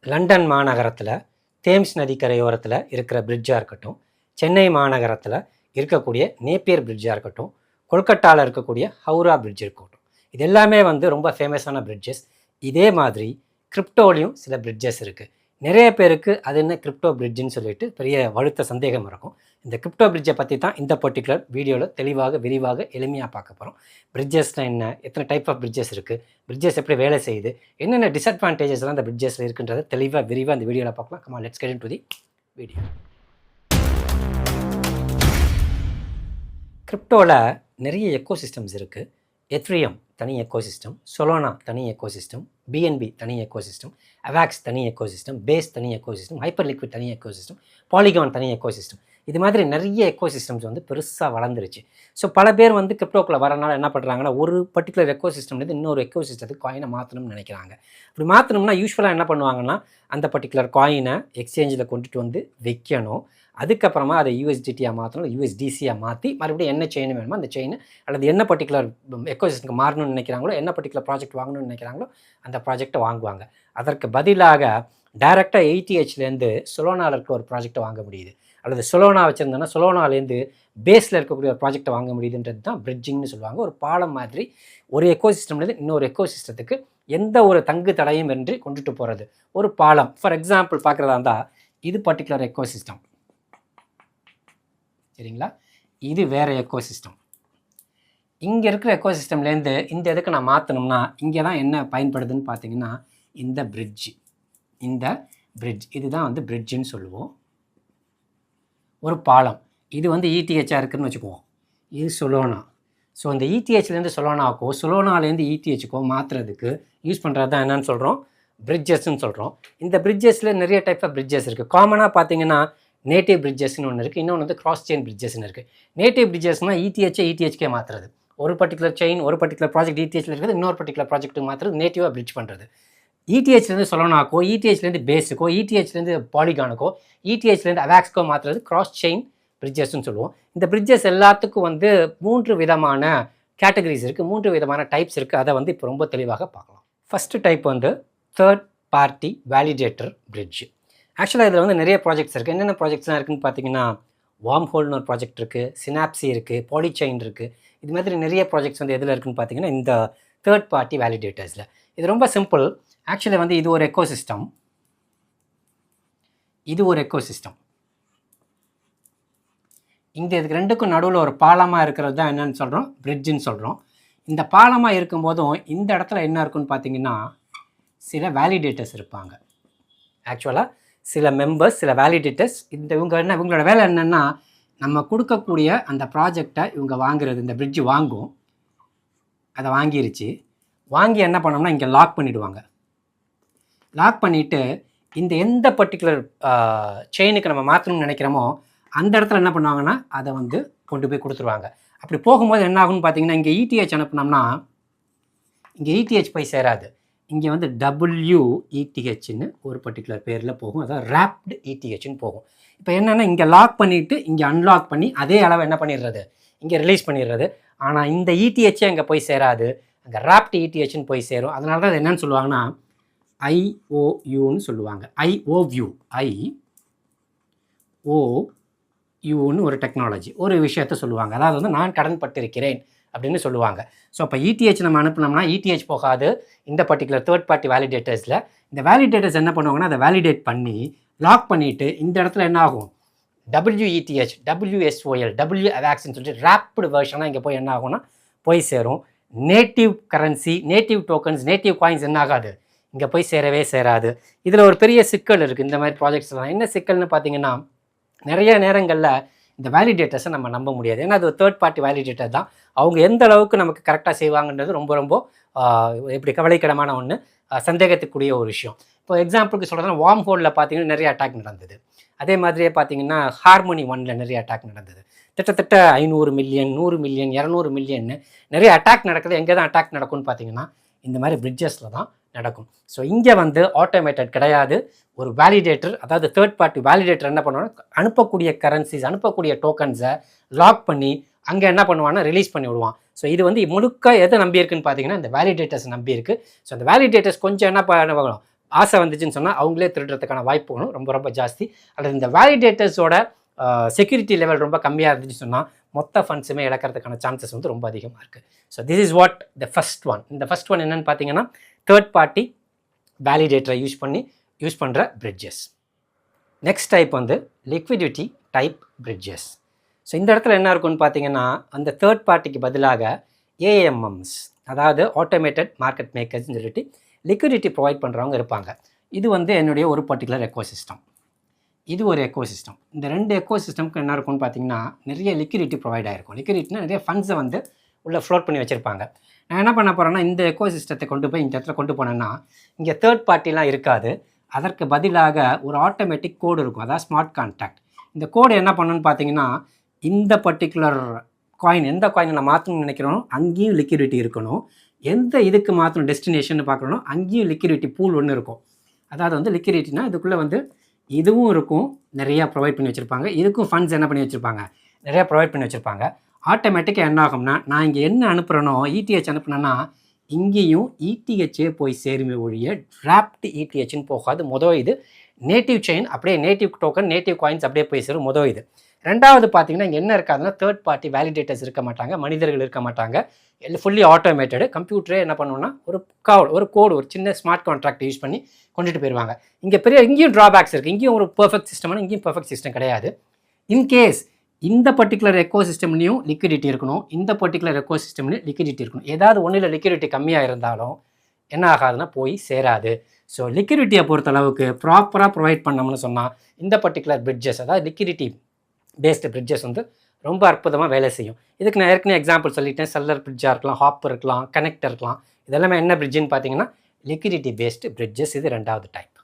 London மாநகரத்தில் Thames நதிக்கரையோரத்தில் இருக்கிற பிரிட்ஜாக இருக்கட்டும், சென்னை மாநகரத்தில் இருக்கக்கூடிய நேப்பியர் பிரிட்ஜாக இருக்கட்டும், கொல்கட்டாவில் இருக்கக்கூடிய ஹவுரா பிரிட்ஜ் இருக்கட்டும், இது எல்லாமே ரொம்ப ஃபேமஸான பிரிட்ஜஸ். இதே மாதிரி கிரிப்டோலையும் சில பிரிட்ஜஸ் இருக்குது. நிறைய பேருக்கு அது என்ன கிரிப்டோ பிரிட்ஜுன்னு சொல்லிட்டு பெரிய வலுத்த சந்தேகம் இருக்கும். இந்த கிரிப்டோ பிரிட்ஜை பற்றி தான் இந்த பர்டிகுலர் வீடியோவில் தெளிவாக விரிவாக எளிமையாக பார்க்க போகிறோம். பிரிட்ஜஸ்னால் என்ன, எத்தனை டைப் ஆஃப் பிரிட்ஜஸ் இருக்குது, பிரிட்ஜஸ் எப்படி வேலை செய்யுது, என்னென்ன டிஸ்அட்வான்டேஜஸ்லாம் இந்த பிரிட்ஜஸில் இருக்குன்றதை தெளிவாக விரிவாக இந்த வீடியோவில் பார்க்கலாம். Comma let's get into the video. கிரிப்டோவில் நிறைய எக்கோசிஸ்டம்ஸ் இருக்குது. எத்ரியம் தனி எக்கோசிஸ்டம், சொலோனா தனி எக்கோசிஸ்டம், பிஎன்பி தனி எக்கோசிஸ்டம், அவாக்ஸ் தனி எக்கோசிஸ்டம், பேஸ் தனி எக்கோசிஸ்டம், ஹைப்பர் லிக்விட் தனி எக்கோசிஸ்டம், பாலிகான் தனி எக்கோசிஸ்டம். இது மாதிரி நிறைய எக்கோசிஸ்டம்ஸ் பெருசாக வளர்ந்துருச்சு. ஸோ பல பேர் கிரிப்டோக்குள்ளே வரனால என்ன பண்ணுறாங்கன்னா, ஒரு பர்டிகுலர் எக்கோசிஸ்டம்லேருந்து இன்னொரு எக்கோசிஸ்டத்துக்கு காயினை மாற்றணும்னு நினைக்கிறாங்க. அப்படி மாற்றணும்னா யூஸ்வலாக என்ன பண்ணுவாங்கன்னா, அந்த பர்டிகுலர் காயினை எக்ஸ்சேஞ்சில் கொண்டுட்டு வைக்கணும். அதுக்கப்புறமா அதை யூஎஸ்டிடியாக மாற்றணும், யூஎஸ்டிசியாக மாற்றி மறுபடியும் என்ன செயின் வேணுமோ அந்த செயின் அல்லது என்ன பர்டிகுலர் எக்கோசிஸ்டம்க்கு மாறணும்னு நினைக்கிறாங்களோ, என்ன பர்டிகுலர் ப்ராஜெக்ட் வாங்கணும்னு நினைக்கிறாங்களோ அந்த ப்ராஜெக்டை வாங்குவாங்க. அதற்கு பதிலாக டைரெக்டாக ETHலேருந்து சொலோனாவில் இருக்க ஒரு ப்ராஜெக்டை வாங்க முடியுது, அல்லது சொலோனா வச்சுருந்தோன்னா சொலோனாலேருந்து பேஸில் இருக்கக்கூடிய ஒரு ப்ராஜெக்டை வாங்க முடியுதுன்றது தான் பிரிட்ஜிங்னு சொல்லுவாங்க. ஒரு பாலம் மாதிரி ஒரு எக்கோசிஸ்டம்லேருந்து இன்னொரு எக்கோசிஸ்டத்துக்கு எந்த ஒரு தங்கு தடையும் இன்றி கொண்டுட்டு போகிறது ஒரு பாலம். ஃபார் எக்ஸாம்பிள் பார்க்குறதா இருந்தால் இது பர்டிகுலர் எக்கோசிஸ்டம், சரிங்களா? இது வேறு எக்கோசிஸ்டம். இங்கே இருக்கிற எக்கோசிஸ்டம்லேருந்து இந்த இதுக்கு நான் மாற்றணும்னா இங்கே தான் என்ன பயன்படுதுன்னு பார்த்தீங்கன்னா, இந்த பிரிட்ஜ் இதுதான் பிரிட்ஜுன்னு சொல்லுவோம். ஒரு பாலம் இது ETHஆக இருக்குதுன்னு வச்சுக்குவோம். இது சொலோனா. ஸோ இந்த ETHலேருந்து சொலோனாக்கோ சொலோனாலேருந்து ETHக்கோ மாற்றுறதுக்கு யூஸ் பண்ணுறது தான் என்னன்னு சொல்கிறோம், பிரிட்ஜஸ்ன்னு சொல்கிறோம். இந்த பிரிட்ஜஸில் நிறைய டைப் ஆஃப் பிரிட்ஜஸ் இருக்குது. காமனாக பார்த்தீங்கன்னா நேட்டிவ் பிரிட்ஜஸ்ன்னு ஒன்று இருக்குது, இன்னொன்று கிராஸ் செயின் பிரிட்ஜஸ்ன்னு இருக்குது. நேட்டிவ் பிரிட்ஜஸ்னால் ETHக்கே மாற்றுறது. ஒரு பர்டிகுலர் செயின் ஒரு பர்டிகுலர் ப்ராஜெக்ட் ETHல இருக்குது, இன்னொரு பர்டிகுலர் ப்ராஜெக்ட்டுக்கு மாற்றுறது நேட்டிவாக பிரிட்ஜ் பண்ணுறது. ETHலேருந்து சொலோனாக்கோ, ETHலேருந்து பேஸுக்கோ, ETHலேருந்து பாலிகானுக்கோ, ETHலேருந்து அவாக்ஸ்க்கோ மாற்றுறது கிராஸ் செயின் பிரிட்ஜஸ்ன்னு சொல்லுவோம். இந்த பிரிட்ஜஸ் எல்லாத்துக்கும் 3 விதமான கேட்டகரிஸ் இருக்குது, 3 விதமான டைப்ஸ் இருக்குது. அதை இப்போ ரொம்ப தெளிவாக பார்க்கலாம். First type third party validator bridge. ஆக்சுவலாக இதில் நிறைய ப்ராஜெக்ட்ஸ் இருக்குது. என்னென்ன ப்ராஜெக்ட்ஸ்லாம் இருக்குதுன்னு பார்த்தீங்கன்னா, வார்ம் ஹோல்னு ஒரு ப்ராஜெக்ட் இருக்குது, சினாப்சி இருக்குது, பாலிசெயின் இருக்குது. இது மாதிரி நிறைய ப்ராஜெக்ட்ஸ் எதில் இருக்குதுன்னு பார்த்தீங்கன்னா இந்த தேர்ட் பார்ட்டி வேலிடேட்டர்ஸில். இது ரொம்ப சிம்பிள். ஆக்சுவலி இது ஒரு எக்கோசிஸ்டம், இது ஒரு எக்கோசிஸ்டம். இங்கே இதுக்கு ரெண்டுக்கும் நடுவில் ஒரு பாலமாக இருக்கிறது தான் என்னன்னு சொல்கிறோம், பிரிட்ஜுன்னு சொல்கிறோம். இந்த பாலமாக இருக்கும்போதும் இந்த இடத்துல என்ன இருக்குன்னு பார்த்தீங்கன்னா, சில வேலிடேட்டர்ஸ் இருப்பாங்க. ஆக்சுவலாக சில மெம்பர்ஸ், சில வேலிடேட்டர்ஸ். இவங்களோட வேலை என்னென்னா, நம்ம கொடுக்கக்கூடிய அந்த ப்ராஜெக்டை இவங்க வாங்குறது. இந்த பிரிட்ஜு வாங்கும், அதை வாங்கிருச்சு. வாங்கி என்ன பண்ணோம்னா இங்கே லாக் பண்ணிவிடுவாங்க. லாக் பண்ணிவிட்டு இந்த எந்த பர்டிகுலர் செயினுக்கு நம்ம மாற்றணும்னு நினைக்கிறோமோ அந்த இடத்துல என்ன பண்ணுவாங்கன்னா அதை கொண்டு போய் கொடுத்துருவாங்க. அப்படி போகும்போது என்ன ஆகும்னு பார்த்தீங்கன்னா, இங்கே ETH அனுப்புனோம்னா இங்கே ETH போய் சேராது. இங்கே WETHன்னு ஒரு பர்டிகுலர் பேரில் போகும், அதாவது ரேப்டு ETHன்னு போகும். இப்போ என்னென்னா இங்கே லாக் பண்ணிவிட்டு இங்கே அன்லாக் பண்ணி அதே அளவு என்ன பண்ணிடுறது, இங்கே ரிலீஸ் பண்ணிடுறது. ஆனால் இந்த ETH அங்கே போய் சேராது, அங்கே ரேப்டு ETHன்னு போய் சேரும். அதனால தான் அது என்னன்னு சொல்லுவாங்கன்னா IOUன்னு சொல்லுவாங்க. IOUன்னு ஒரு டெக்னாலஜி, ஒரு விஷயத்த சொல்லுவாங்க. அதாவது நான் கடன் பட்டிருக்கிறேன் அப்படின்னு சொல்லுவாங்க. ஸோ அப்போ ETH நம்ம அனுப்பினோம்னா ETH போகாது இந்த பர்டிகுலர் தேர்ட் பார்ட்டி வேலிடேட்டர்ஸில். இந்த வேலிடேட்டர்ஸ் என்ன பண்ணுவாங்கன்னா அதை வேலிடேட் பண்ணி லாக் பண்ணிவிட்டு இந்த இடத்துல என்ன ஆகும், WETH, WSOL, WAVAXன்னு சொல்லிட்டு ரேப்பிடு வெர்ஷனாக இங்கே போய் என்ன ஆகும்னா போய் சேரும். Native currency, native tokens, native coins என்ன ஆகாது, இங்கே போய் சேரவே சேராது. இதில் ஒரு பெரிய சிக்கல் இருக்குது இந்த மாதிரி ப்ராஜெக்ட்ஸ்லாம். என்ன சிக்கல்னு பார்த்தீங்கன்னா, நிறைய நேரங்களில் இந்த வேலிடேட்டர்ஸை நம்ம நம்ப முடியாது. ஏன்னா அது தேர்ட் பார்ட்டி வேலிடேட்டர் தான். அவங்க எந்த அளவுக்கு நமக்கு கரெக்டாக செய்வாங்கன்றது ரொம்ப ரொம்ப எப்படி கவலைக்கிடமான ஒன்று, சந்தேகத்துக்குரிய ஒரு விஷயம். இப்போ எக்ஸாம்பிளுக்கு சொல்கிறதுனா வார்ம் ஹோலில் பார்த்தீங்கன்னா நிறைய அட்டாக் நடந்தது. அதே மாதிரியே பார்த்தீங்கன்னா ஹார்மோனி 1ல் நிறைய அட்டாக் நடந்தது. கிட்டத்தட்ட 500 மில்லியன், 100 மில்லியன், 200 மில்லியன் நிறைய அட்டாக் நடக்குது. எங்கே தான் அட்டாக் நடக்கும்னு பார்த்தீங்கன்னா இந்த மாதிரி பிரிட்ஜஸில் தான் நடக்கும். ஸோ இங்கே ஆட்டோமேட்டட் கிடையாது. ஒரு வேலிடேட்டர், அதாவது தேர்ட் பார்ட்டி வேலிடேட்டர் என்ன பண்ணுவாங்கன்னா அனுப்பக்கூடிய கரன்சிஸ், அனுப்பக்கூடிய டோக்கன்ஸை லாக் பண்ணி அங்கே என்ன பண்ணுவான்னா ரிலீஸ் பண்ணி விடுவான். ஸோ இது முழுக்க எதை நம்பி இருக்குன்னு பார்த்தீங்கன்னா இந்த வேலிடேட்டர்ஸ் நம்பி இருக்குது. ஸோ அந்த வேலிடேட்டர்ஸ் கொஞ்சம் என்ன பண்ணுவாங்க, ஆசை வந்துச்சுன்னு சொன்னால் அவங்களே திருடுறதுக்கான வாய்ப்புகளும் ரொம்ப ரொம்ப ஜாஸ்தி. அல்லது இந்த வேலிடேட்டர்ஸோட செக்யூரிட்டி லெவல் ரொம்ப கம்மியாக இருந்துச்சுன்னு சொன்னால் மொத்த ஃபண்ட்ஸுமே இழக்கிறதுக்கான சான்சஸ் வந்து ரொம்ப அதிகமாக இருக்குது. So this is what the first one. இந்த ஃபஸ்ட் ஒன் என்னென்னு பார்த்தீங்கன்னா தேர்ட் பார்ட்டி வேலிடேட்டரை யூஸ் பண்ணுற பிரிட்ஜஸ். நெக்ஸ்ட் டைப் வந்து லிக்விடிட்டி டைப் பிரிட்ஜஸ். ஸோ இந்த இடத்துல என்ன இருக்குன்னு பார்த்தீங்கன்னா அந்த தேர்ட் பார்ட்டிக்கு பதிலாக ஏஎம்எம்ஸ், அதாவது ஆட்டோமேட்டட் மார்க்கெட் மேக்கர்ஸ்ன்னு சொல்லிட்டு லிக்விடிட்டி ப்ரொவைட் பண்ணுறவங்க இருப்பாங்க. இது வந்து என்னுடைய ஒரு பர்டிகுலர் எக்கோசிஸ்டம். இது ஒரு எக்கோசிஸ்டம். இந்த 2 எக்கோசிஸ்டம்க்கு என்ன இருக்கும்னு பார்த்தீங்கன்னா நிறைய லிக்விடிட்டி ப்ரொவைட் ஆகிருக்கும். லிக்விடிட்டினா நிறைய ஃபண்ட்ஸை வந்து உள்ளே ஃப்ளோட் பண்ணி வச்சுருப்பாங்க. நான் என்ன பண்ண போகிறேன்னா இந்த எக்கோசிஸ்டத்தை கொண்டு போய் இந்த இடத்துல கொண்டு போனேன்னா இங்கே தேர்ட் பார்ட்டிலாம் இருக்காது. அதற்கு பதிலாக ஒரு ஆட்டோமேட்டிக் கோடு இருக்கும், அதாவது ஸ்மார்ட் கான்ட்ராக்ட். இந்த கோடு என்ன பண்ணணும்னு பார்த்தீங்கன்னா இந்த பர்டிகுலர் காயின், எந்த காயினை நான் மாற்றணும்னு நினைக்கிறோம் அங்கேயும் லிக்விடிட்டி இருக்கணும். எந்த இதுக்கு மாற்றணும் டெஸ்டினேஷன் பார்க்கணும் அங்கேயும் லிக்விடிட்டி பூல் ஒன்று இருக்கும். அதாவது வந்து லிக்விடிட்டினா இதுக்குள்ளே வந்து இதுவும் இருக்கும், நிறையா ப்ரொவைட் பண்ணி வச்சுருப்பாங்க. இதுக்கும் ஃபண்ட்ஸ் என்ன பண்ணி வச்சுருப்பாங்க, நிறையா ப்ரொவைட் பண்ணி வச்சுருப்பாங்க. ஆட்டோமேட்டிக்காக என்ன ஆகும்னா நான் இங்கே என்ன அனுப்புகிறேனோ இடிஹெச் அனுப்புனேன்னா இங்கேயும் இடிஹெச்சே போய் சேருமே ஒழிய டிராப்ட் இடிஹெச்னு போகாது. இது நேட்டிவ் செயின், அப்படியே நேட்டிவ் டோக்கன், நேட்டிவ் காயின்ஸ் அப்படியே போய் சேரும். இது. ரெண்டாவது பார்த்தீங்கன்னா இங்கே என்ன இருக்காதுன்னா தேர்ட் பார்ட்டி வேலிடேட்டர்ஸ் இருக்க மாட்டாங்க, மனிதர்கள் இருக்க மாட்டாங்க. Fully automated. கம்ப்யூட்டரே என்ன பண்ணுவோன்னா ஒரு கோடு, ஒரு சின்ன ஸ்மார்ட் கான்ட்ராக்ட் யூஸ் பண்ணி கொண்டுட்டு போயிடுவாங்க. இங்கேயும் ட்ராபேக்ஸ் இருக்குது. இங்கேயும் ஒரு பெர்ஃபெக்ட் சிஸ்டம்னா இங்கேயும் பெர்ஃபெக்ட் சிஸ்டம் கிடையாது. இன்கேஸ் இந்த பர்டிகுலர் எக்கோ சிஸ்டம்லையும் லிக்விடிட்டி இருக்கணும், இந்த பர்டிகுலர் எக்கோ சிஸ்டம்லையும் லிக்விடிட்டி இருக்கணும். ஏதாவது ஒன்றில் லிக்விடிட்டி கம்மியாக இருந்தாலும் என்ன ஆகாதுன்னா போய் சேராது. ஸோ லிக்விடிட்டியை பொறுத்தளவுக்கு ப்ராப்பராக ப்ரொவைட் பண்ணோம்னு சொன்னால் இந்த பர்டிகுலர் பிரிட்ஜஸ், அதாவது லிக்விடிட்டி பேஸ்டு பிரிட்ஜஸ் வந்து ரொம்ப அற்புதமாக வேலை செய்யும். இதுக்கு நான் ஏற்கனவே எக்ஸாம்பிள் சொல்லிட்டேன். செல்லர் பிரிட்ஜாக இருக்கலாம், ஹாப்பர் இருக்கலாம், கனெக்டர் இருக்கலாம். இதெல்லாமே என்ன பிரிட்ஜுன்னு பார்த்தீங்கன்னா லிக்விடிட்டி பேஸ்டு பிரிட்ஜஸ். இது 2வது டைப்.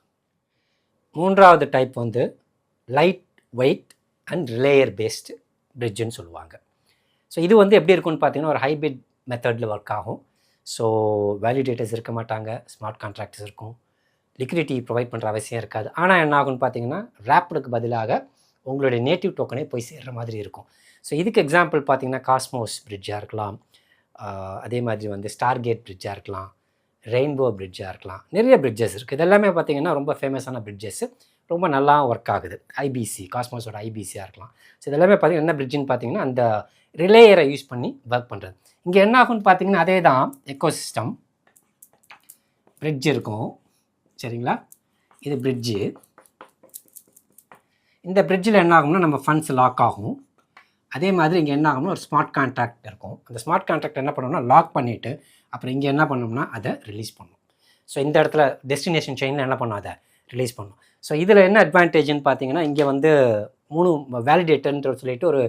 3வது டைப் வந்து lightweight and layer based பிரிட்ஜுன்னு சொல்லுவாங்க. ஸோ இது வந்து எப்படி இருக்குன்னு பார்த்தீங்கன்னா ஒரு ஹைபிரிட் மெத்தடில் ஒர்க் ஆகும். ஸோ வேலிடேட்டர்ஸ் இருக்க மாட்டாங்க, ஸ்மார்ட் கான்ட்ராக்டர்ஸ் இருக்கும், லிக்விடிட்டி ப்ரொவைட் பண்ணுற அவசியம் இருக்காது. ஆனால் என்ன ஆகும்னு பார்த்தீங்கன்னா ரேப்பிடுக்கு பதிலாக உங்களுடைய நேட்டிவ் டோக்கனே போய் சேர்கிற மாதிரி இருக்கும். ஸோ இதுக்கு எக்ஸாம்பிள் பார்த்தீங்கன்னா காஸ்மோஸ் பிரிட்ஜாக இருக்கலாம், அதே மாதிரி வந்து ஸ்டார்கேட் பிரிட்ஜாக இருக்கலாம், ரெயின்போ பிரிட்ஜாக இருக்கலாம். நிறைய பிரிட்ஜஸ் இருக்குது. இதெல்லாமே பார்த்தீங்கன்னா ரொம்ப ஃபேமஸான பிரிட்ஜஸ், ரொம்ப நல்லா ஒர்க் ஆகுது. ஐபிசி, காஸ்மோஸோட ஐபிசியாக இருக்கலாம். ஸோ இதெல்லாமே பார்த்தீங்கன்னா என்ன பிரிட்ஜுன்னு பார்த்தீங்கன்னா அந்த ரிலேயரை யூஸ் பண்ணி ஒர்க் பண்ணுறது. இங்கே என்ன ஆகும்னு பார்த்தீங்கன்னா அதே தான் எக்கோசிஸ்டம். பிரிட்ஜ் இருக்கும், சரிங்களா? இது பிரிட்ஜு. இந்த பிரிட்ஜில் என்ன ஆகும்னா நம்ம ஃபண்ட்ஸ் லாக் ஆகும். அதே மாதிரி இங்கே என்ன ஆகும்னா ஒரு ஸ்மார்ட் கான்ட்ராக்ட் இருக்கும். அந்த ஸ்மார்ட் கான்ட்ராக்ட் என்ன பண்ணணும்னா லாக் பண்ணிவிட்டு அப்புறம் இங்கே என்ன பண்ணணும்னா அதை ரிலீஸ் பண்ணணும். ஸோ இந்த இடத்துல டெஸ்டினேஷன் செயினில் என்ன பண்ணும், அதை ரிலீஸ் பண்ணணும். ஸோ இதில் என்ன அட்வான்டேஜ்னு பார்த்தீங்கன்னா இங்கே வந்து 3 வேலிடேட்டர்ன்ற சொல்லிட்டு ஒரு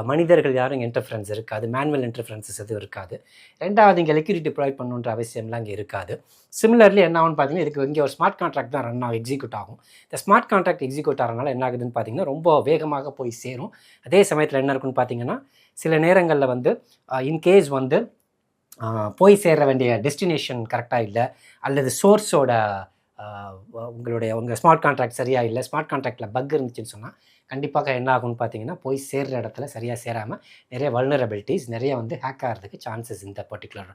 மனிதர்கள் யாரும் இன்டர்ஃபரன்ஸ் இருக்காது, மேனுவல் இன்டர்ஃபரன்சஸ் எதுவும் இருக்காது. ரெண்டாவது இங்கே லிக்விடிட்டி ப்ரொவைட் பண்ணணுன்ற அவசியம்லாம் இங்கே இருக்காது. சிமிலர்லி என்ன ஆகும்னு பார்த்தீங்கன்னா இதுக்கு இங்கே ஒரு ஸ்மார்ட் கான்ட்ராக்ட் தான் ரன் ஆகும், எக்ஸிக்யூட் ஆகும். இந்த ஸ்மார்ட் கான்ட்ராக்ட் எக்ஸிக்யூட் ஆகிறனால என்ன ஆகுதுன்னு பார்த்தீங்கன்னா ரொம்ப வேகமாக போய் சேரும். அதே சமயத்தில் என்ன இருக்குன்னு பார்த்தீங்கன்னா சில நேரங்களில் வந்து இன்கேஸ் வந்து போய் சேர வேண்டிய டெஸ்டினேஷன் கரெக்டாக இல்லை, அல்லது சோர்ஸோட உங்கள் ஸ்மார்ட் கான்ட்ராக்ட் சரியாக இல்லை, ஸ்மார்ட் கான்ட்ராக்டில் பக் இருந்துச்சுன்னு சொன்னால் கண்டிப்பாக என்ன ஆகும்னு பார்த்தீங்கன்னா போய் சேர்கிற இடத்துல சரியாக சேராமல் நிறைய வல்னரபிலிட்டிஸ், நிறைய வந்து ஹேக் ஆகிறதுக்கு சான்சஸ் இந்த பர்டிகுலர்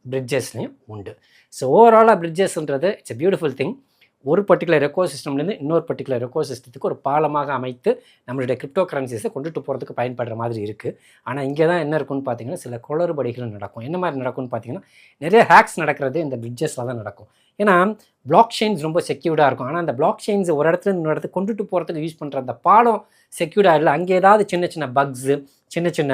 பிரிட்ஜஸ்லையும் உண்டு. ஸோ ஓவராலாக பிரிட்ஜஸ்ன்றது இட்ஸ் எ பியூட்டிஃபுல் திங். ஒரு பர்டிகுலர் எக்கோ சிஸ்டம்லேருந்து இன்னொரு பர்டிகுலர் எக்கோ சிஸ்டத்துக்கு ஒரு பாலமாக அமைத்து நம்மளுடைய கிரிப்டோ கரன்சிஸை கொண்டுட்டு போகிறதுக்கு பயன்படுற மாதிரி இருக்குது. ஆனால் இங்கே தான் என்ன இருக்குன்னு பார்த்தீங்கன்னா சில குளறுபடிகள் நடக்கும். என்ன மாதிரி நடக்கும்னு பார்த்தீங்கன்னா நிறைய ஹேக்ஸ் நடக்கிறது இந்த பிரிட்ஜஸில் தான் நடக்கும். ஏன்னா பிளாக் செயின்ஸ் ரொம்ப செக்யூர்டாக இருக்கும். ஆனால் அந்த பிளாக் செயின்ஸ் ஒரு இடத்துல இன்னொரு இடத்துக்கு கொண்டுட்டு போகிறதுக்கு யூஸ் பண்ணுற அந்த பாலம் செக்யூர்டாக இல்லை. அங்கே ஏதாவது சின்ன சின்ன பக்ஸு, சின்ன சின்ன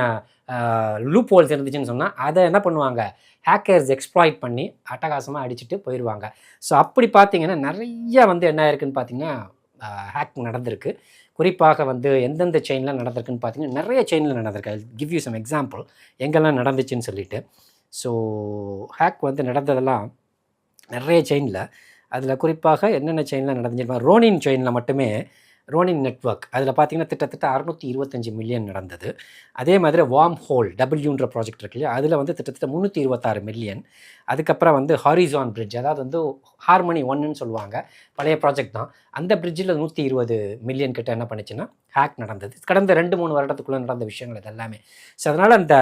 லூப் ஹோல்ஸ் இருந்துச்சுன்னு சொன்னால் அதை என்ன பண்ணுவாங்க, ஹேக்கர்ஸ் எக்ஸ்ப்ளாய்ட் பண்ணி அட்டகாசமாக அடிச்சுட்டு போயிடுவாங்க. ஸோ அப்படி பார்த்தீங்கன்னா நிறைய வந்து என்ன இருக்குதுன்னு பார்த்தீங்கன்னா ஹேக் நடந்திருக்கு. குறிப்பாக வந்து எந்தெந்த செயினில் நடந்திருக்குன்னு பார்த்தீங்கன்னா நிறைய செயினில் நடந்திருக்கு. I give you some example எங்கெல்லாம் நடந்துச்சுன்னு சொல்லிட்டு. ஸோ ஹேக் வந்து நடந்ததெல்லாம் நிறைய செயினில், அதில் குறிப்பாக என்னென்ன செயினில் நடந்துச்சு, ரோனின் செயினில் மட்டுமே, ரோனின் நெட்வொர்க் அதில் பார்த்தீங்கன்னா கிட்டத்தட்ட 625 மில்லியன் நடந்தது. அதே மாதிரி வார்ம் ஹோல் டபிள்யூன்ற ப்ராஜெக்ட் இருக்கு இல்லையா, அதில் வந்து கிட்டத்தட்ட 326 மில்லியன். அதுக்கப்புறம் வந்து ஹாரிசான் பிரிட்ஜ், அதாவது வந்து ஹார்மனி 1ன்னு சொல்லுவாங்க, பழைய ப்ராஜெக்ட் தான். அந்த பிரிட்ஜில் 120 மில்லியன் கிட்ட என்ன பண்ணிச்சுன்னா ஹேக் நடந்தது. கடந்த 2-3 வருடத்துக்குள்ளே நடந்த விஷயங்கள் இது எல்லாமே. ஸோ அதனால் அந்த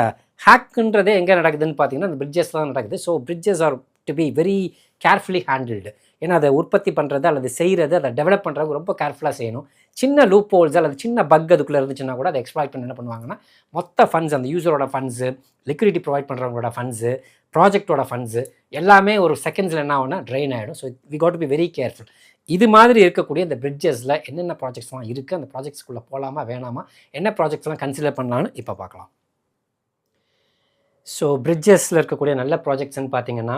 ஹேக்குன்றதே எங்கே நடக்குதுன்னு பார்த்தீங்கன்னா அந்த பிரிட்ஜஸ் தான் நடக்குது. So bridges are to be very carefully handled. ஏன்னா அதை உற்பத்தி பண்ணுறது அல்லது செய்கிறது, அதை டெவலப் பண்ணுறது ரொம்ப கேர்ஃபுல்லாக செய்யணும். சின்ன லூப் ஹோல்ஸ் அல்லது சின்ன பக் அதுக்குள்ளே இருந்துச்சுன்னா கூட அதை எக்ஸ்ப்ளாய்ட் பண்ணி என்ன பண்ணுவாங்கன்னா மொத்த ஃபண்ட்ஸ், அந்த யூசரோட ஃபண்ட்ஸு, லிக்விடிட்டி ப்ரொவைட் பண்ணுறவங்களோட ஃபண்ட்ஸு, ப்ராஜெக்டோட ஃபண்ட்ஸு எல்லாமே ஒரு செகண்ட்ஸில் என்ன ஆகும்னா ட்ரெயின் ஆகிடும். So we got to be very careful. இது மாதிரி இருக்கக்கூடிய இந்த பிரிட்ஜஸில் என்னென்ன ப்ராஜெக்ட்ஸ்லாம் இருக்குது, அந்த ப்ராஜெக்ட்ஸ்குள்ளே போகலாமா வேணாமா, என்ன ப்ராஜெக்ட்ஸ்லாம் கன்சிடர் பண்ணலான்னு இப்போ பார்க்கலாம். ஸோ பிரிட்ஜஸில் இருக்கக்கூடிய நல்ல ப்ராஜெக்ட்ஸ்ன்னு பார்த்தீங்கன்னா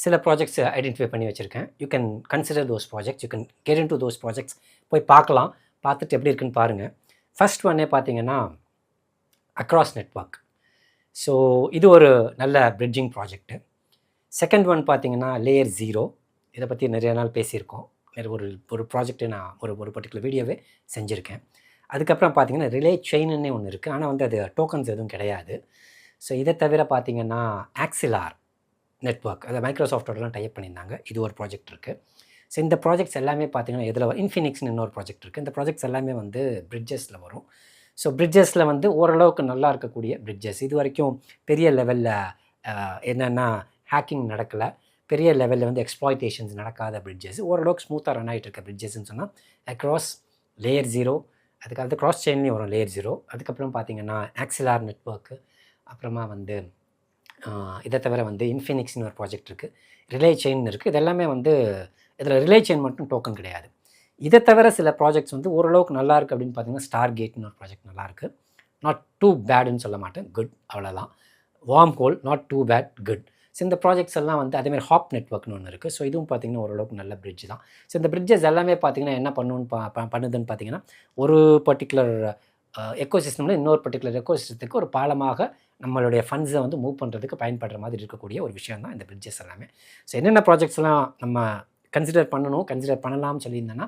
சில ப்ராஜெக்ட்ஸ் ஐடென்டிஃபை பண்ணி வச்சுருக்கேன். You can consider those projects, you can get in to those projects. போய் பார்க்கலாம், பார்த்துட்டு எப்படி இருக்குன்னு பாருங்கள். ஃபர்ஸ்ட் ஒன்னே பார்த்தீங்கன்னா அக்ராஸ் நெட்வொர்க். ஸோ இது ஒரு நல்ல பிரிட்ஜிங் ப்ராஜெக்ட்டு. செகண்ட் ஒன் பார்த்தீங்கன்னா லேயர் 0. இதை பற்றி நிறைய நாள் பேசியிருக்கோம். ஒரு ப்ராஜெக்ட்டு நான் ஒரு பர்டிகுலர் வீடியோவே செஞ்சுருக்கேன். அதுக்கப்புறம் பார்த்தீங்கன்னா ரிலே செயின்னு ஒன்று இருக்குது, ஆனால் வந்து அது டோக்கன்ஸ் எதுவும் கிடையாது. ஸோ இதை தவிர பார்த்தீங்கன்னா ஆக்சிலார் நெட்வொர்க், அதை மைக்ரோசாஃப்டோடலாம் டைப் பண்ணியிருந்தாங்க. இது ஒரு ப்ராஜெக்ட் இருக்குது. ஸோ இந்த ப்ராஜெக்ட்ஸ் எல்லாமே பார்த்தீங்கன்னா எதில் வரும், இன்ஃபினிக்ஸ்னு இன்னொரு ப்ராஜெக்ட் இருக்குது. இந்த ப்ராஜெக்ட்ஸ் எல்லாமே வந்து பிரிட்ஜஸில் வரும். ஸோ பிரிட்ஜஸில் வந்து ஓரளவுக்கு நல்லா இருக்கக்கூடிய பிரிட்ஜஸ். இது வரைக்கும் பெரிய லெவலில் என்னென்னா ஹேக்கிங் நடக்கலை, பெரிய லெவலில் வந்து எக்ஸ்ப்ளாய்டேஷன்ஸ் நடக்காத பிரிட்ஜஸ், ஓரளவுக்கு ஸ்மூத்தாக ரன் ஆகிட்டு இருக்க பிரிட்ஜஸ்ன்னு சொன்னால் அக்ராஸ் லேயர் 0, அதுக்கு க்ராஸ் செயின்லேயும் வரும் லேயர் 0. அதுக்கப்புறம் பார்த்தீங்கன்னா ஆக்சிலார் நெட்வொர்க்கு, அப்புறமா வந்து இதை தவிர வந்து இன்ஃபினிக்ஸ்னு ஒரு ப்ராஜெக்ட் இருக்குது, ரிலே செயின் இருக்குது. இதெல்லாமே வந்து இதில் ரிலே செயின் மட்டும் டோக்கன் கிடையாது. இதை தவிர சில ப்ராஜெக்ட்ஸ் வந்து ஓரளவுக்கு நல்லா இருக்குது அப்படின்னு பார்த்தீங்கன்னா ஸ்டார் கேட்னு ஒரு ப்ராஜெக்ட் நல்லாயிருக்கு. நாட் டூ பேடுன்னு சொல்ல மாட்டேன், குட், அவ்வளோதான். Wormhole, not too bad, good. So இந்த ப்ராஜெக்ட்ஸ் எல்லாம் வந்து அதேமாதிரி ஹாப் நெட்வொர்க்னு ஒன்று இருக்குது. ஸோ இதுவும் பார்த்திங்கன்னா ஓரளவுக்கு நல்ல பிரிட்ஜ் தான். ஸோ இந்த பிரிட்ஜஸ் எல்லாமே பார்த்திங்கன்னா என்ன பண்ணுதுன்னு பார்த்தீங்கன்னா ஒரு பர்டிகுலர் எக்கோசிஸ்டமில் இன்னொரு பர்டிகுலர் எக்கோசிஸ்டத்துக்கு ஒரு பாலமாக நம்மளுடைய ஃபண்ட்ஸை வந்து மூவ் பண்ணுறதுக்கு பயன்படுற மாதிரி இருக்கக்கூடிய ஒரு விஷயம் தான் இந்த பிரிட்ஜஸ் எல்லாமே. ஸோ என்னென்ன ப்ராஜெக்ட்ஸ்லாம் நம்ம கன்சிடர் பண்ணலாம்னு சொல்லியிருந்தேன்னா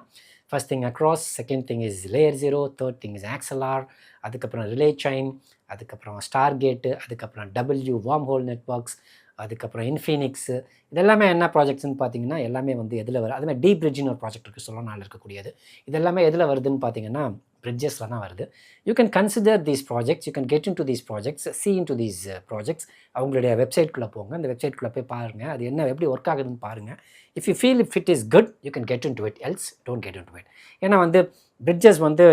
first thing Across, second thing is layer 0, third thing is Axelar, அதுக்கப்புறம் ரிலே செயின், அதுக்கப்புறம் ஸ்டார் கேட்டு, அதுக்கப்புறம் வார்ம் ஹோல் நெட்வொர்க்ஸ், அதுக்கப்புறம் இன்ஃபினிக்ஸு. இதெல்லாமே என்ன ப்ராஜெக்ட்ஸ்னு பார்த்தீங்கன்னா எல்லாமே வந்து எதில் வரும். அதுமாதிரி டீப் பிரிட்ஜின்னு ஒரு ப்ராஜெக்ட் இருக்குது, சொல்ல நாள் இருக்கக்கூடியது. இதெல்லாமே எதில் வருதுன்னு பார்த்தீங்கன்னா பிரிட்ஜஸில் தான் வருது. You can consider these projects, you can get in to these projects, C in to these projects. அவங்களுடைய வெப்சைட்குள்ளே போங்க, அந்த வெப்சைட்குள்ளே போய் பாருங்கள், அது என்ன எப்படி ஒர்க் ஆகுதுன்னு பாருங்கள். If you feel it is good, you can get in to it, else don't get in to it. ஏன்னா வந்து பிரிட்ஜஸ் வந்து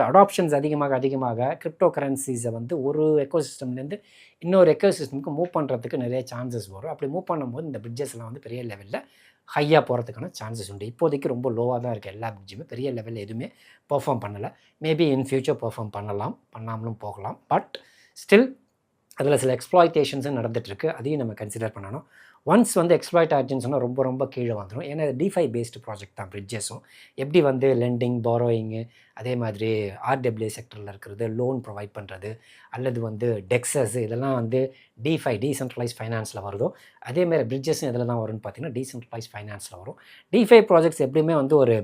அடாப்ஷன்ஸ் அதிகமாக கிரிப்டோ கரன்சிஸை வந்து ஒரு எக்கோசிஸ்டம்லேருந்து இன்னொரு எக்கோசிஸ்டமுக்கு மூவ் பண்ணுறதுக்கு நிறைய சான்சஸ் வரும். அப்படி மூவ் பண்ணும்போது இந்த பிரிட்ஜஸ்லாம் வந்து பெரிய லெவலில் ஹையாக போகிறதுக்கான சான்சஸ் உண்டு. இப்போதைக்கு ரொம்ப லோவாக தான் இருக்குது எல்லா பிரிட்ஜுமே, பெரிய லெவலில் எதுவுமே பெர்ஃபார்ம் பண்ணலை. மேபி இன் ஃபியூச்சர் பெர்ஃபார்ம் பண்ணாமலும் போகலாம். பட் ஸ்டில் அதில் சில எக்ஸ்ப்ளாய்டேஷன்ஸும் நடந்துகிட்ருக்கு, அதையும் நம்ம கன்சிடர் பண்ணணும். ஒன்ஸ் வந்து எக்ஸ்ப்ளாய்ட் ஆச்சுன்னு சொன்னால் ரொம்ப கீழே வந்துடும். ஏன்னா டிஃபை பேஸ்டு ப்ராஜெக்ட் தான் பிரிட்ஜஸும். எப்படி வந்து லெண்டிங், பாரோயிங்கு, அதே மாதிரி ஆர்டபிள்யூ செக்டரில் இருக்கிறது, லோன் ப்ரொவைட் பண்ணுறது, அல்லது வந்து டெக்ஸஸ், இதெல்லாம் வந்து டீசென்ட்ரலைஸ் ஃபைனான்ஸில் வருதோ அதேமாதிரி பிரிட்ஜஸும் இதில் தான் வரும்னு பார்த்தீங்கன்னா டீசென்ட்ரலைஸ் ஃபைனான்ஸில் வரும். டிஃபை ப்ராஜெக்ட்ஸ் எப்படியுமே வந்து ஒரு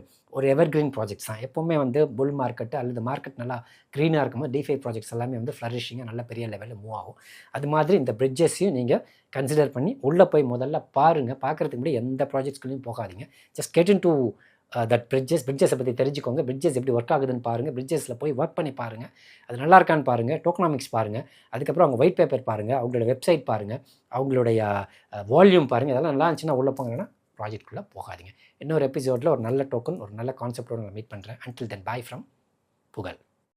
எவர்கிரீன் ப்ராஜெக்ட்ஸ் தான். எப்போவுமே வந்து புல் மார்க்கெட்டு அல்லது மார்க்கெட் நல்லா க்ரீனாக இருக்கும்போது டிஃபை ப்ராஜெக்ட்ஸ் எல்லாமே வந்து ஃப்ளரிஷிங்காக நல்ல பெரிய லெவலில் மூவ் ஆகும். அது மாதிரி இந்த பிரிட்ஜஸையும் நீங்கள் கன்சிடர் பண்ணி உள்ளே போய் முதல்ல பாருங்கள். பார்க்குறதுக்கு முன்னாடி எந்த ப்ராஜெக்ட்ஸ்குள்ளேயும் போகாதீங்க. Just get into that பிரிட்ஜஸை பற்றி தெரிஞ்சுக்கோங்க. பிரிட்ஜஸ் எப்படி ஒர்க் ஆகுதுன்னு பாருங்கள், பிரிட்ஜஸில் போய் ஒர்க் பண்ணி பாருங்கள், அது நல்லா இருக்கான்னு பாருங்கள், டோக்கனாமிக்ஸ் பாருங்கள், அதுக்கப்புறம் அவங்க ஒயிட் பேப்பர் பாருங்கள், அவங்களோட வெப்சைட் பாருங்கள், அவங்களுடைய வால்யூம் பாருங்கள். இதெல்லாம் நல்லா இருந்துச்சுன்னா உள்ளே போங்கன்னா ப்ராஜெக்ட்குள்ளே போகாதீங்க. இன்னொரு எபிசோடில் ஒரு நல்ல டோக்கன், ஒரு நல்ல கான்செப்டோடு நான் மீட் பண்ணுறேன். அன்டில் தென், பாய் ஃப்ரம் புகழ்.